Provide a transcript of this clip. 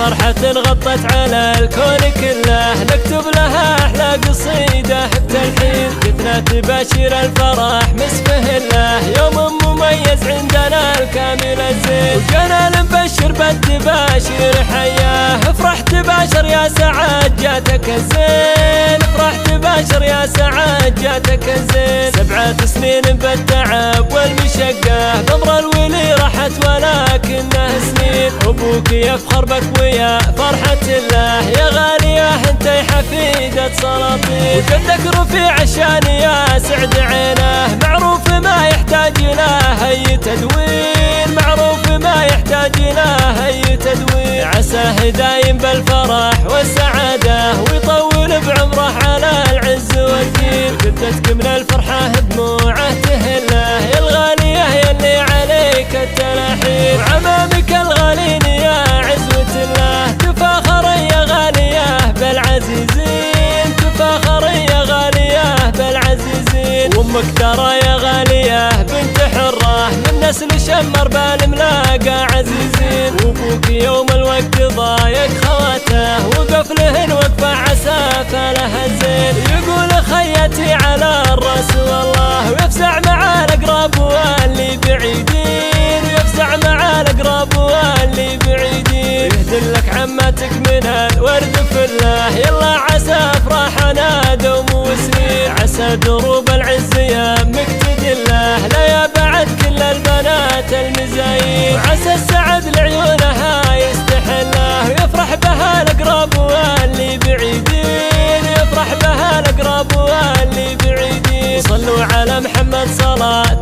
فرحة غطت على الكون كله، نكتب لها أحلى قصيدة التلحين، جتنا تباشر الفرح مسفه الله، يوم مميز عندنا الكامل الزين، وجانا نبشر بالتباشير حياه، افرح تباشر يا سعاد جاتك الزين، افرح تباشر يا سعاد جاتك الزين، 7 سنين بالتعب والمشقة، بمر الولي راحت ولكنه سنين، ابوك يفخر بك ويا فرحة الله، يا غالية انتي حفيدة سلاطين، وجدك رفيع الشان يا سعد عينه، معروف ما يحتاج له اي تدوين، معروف ما يحتاج له اي تدوين، عساه دايم بالفرح والسعادة، ويطول بعمره على العز والدين، جدتك من الفرحة دموعه تهله، يا الغالية يلي عليك التلاحين، وعمامك الغالين يا عزوة الله، تفاخر يا غالية بالعزيزين، تفاخر يا غالية بالعزيزين، وامك ترى يا غالية بنت حرة من نسل شمر بالملاقى عزيزين، وابوك يوم الوقت ضايق خواته، وقف لهن وقفة عسى فلها الزين، يقول خيتي على الراس والله، ويفزع مع الاقراب واللي بعيدين، ويفزع مع الاقراب واللي بعيدين، يهدلك عمتك من الورد فله، يلا عسى افراحنا دوم وسنين، عسى دروب العز يمك تدله، لا يا بعد كل البنات المزايين، وعسى السعد لعيونها يستحله، ويفرح بها الاقراب واللي بعيدين، يفرح بها الاقراب واللي بعيدين، صلوا على محمد صلاة